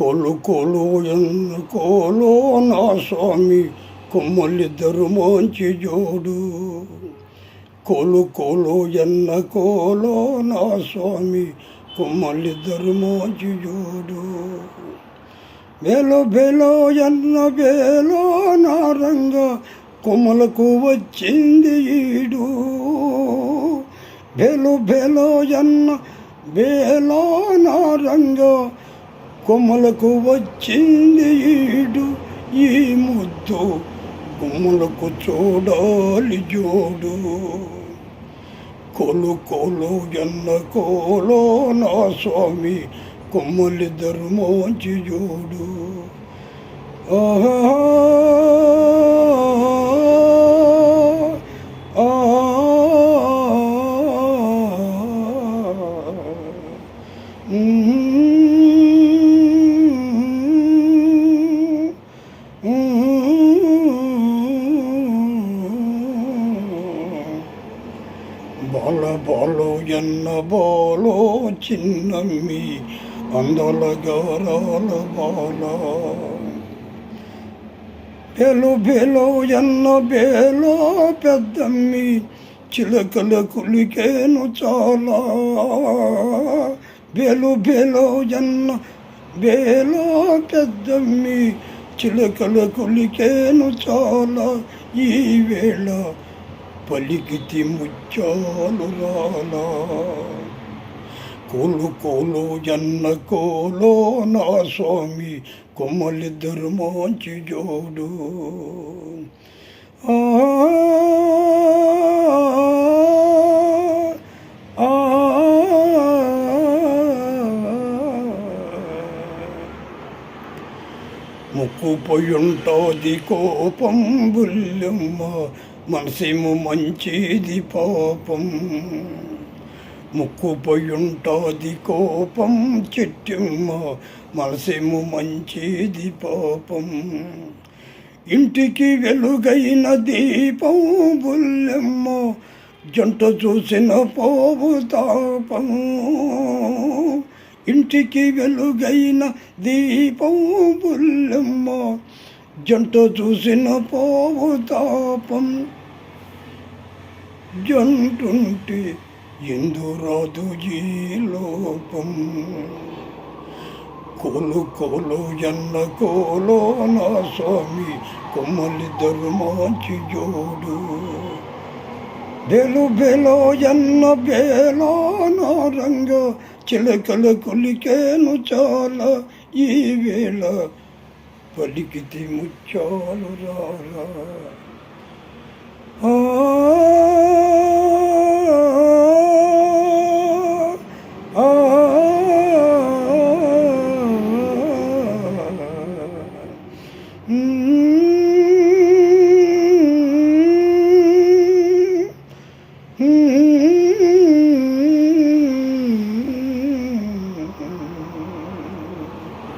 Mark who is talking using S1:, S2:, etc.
S1: కోలు కోలు ఎన్న కోలో నా స్వామి కొమ్మలిద్దరు మంచి జోడు. కోలు కోలు ఎన్న కోలో నా స్వామి కొమ్మలిద్దరు మంచి జోడు. బేలో బేలో ఎన్న బేలో నా రంగ కొమ్మలకు వచ్చింది ఈడు. బేలో బేలో ఎన్న బేలో నా రంగ కొమ్మలకు వచ్చింది ఈడు. ఈ ముద్దు కొమ్మలకు చూడాలి జోడు. కోలు కోలు ఎన్న కోలో నా స్వామి కొమ్మలిద్దరు మంచి జోడు. ఆహా బాల బాలో ఎన్న బాలో చిన్నమ్మి అందల గారాల బాల. బేలో బేలో ఎన్న బేలో పెద్దమ్మి చిలకల కులికేను చాలా. బేలో బేలో ఎన్న బేలో పెద్దమ్మి చిలకల కులికేను చాలా. ఈ వేళ పలికితి ముత్యాలు రాలా. కోలు కోలు ఎన్న కోలో నా స్వామి కొమ్మలిద్దరు మంచి జోడు. ముక్కుపై ఉంటుంది కోపం బుల్లెమ్మ మనసేమో మంచిది పాపం. ముక్కుపై ఉంటుంది కోపం చెట్టెమ్మ మనసేమో మంచిది పాపం. ఇంటికి వెలుగైన దీపం బుల్లెమ్మ జంట చూసిన పోవు తాపం. ఇంటికి వెలుగైన దీపం బుల్లెమ్మ జంట చూసిన పోవు తాపం. జంటుంటే ఎందురాదు ఈ లోపం. కోలు కోలు ఎన్న కోలో నా స్వామి కొమ్మలిద్దరు మంచి జోడు. బేలు బేలో ఎన్న బేలో నా రంగ చిలకల కులికేను చాలా. ఈ వేళ పలికితి ముత్యాలు రాలా.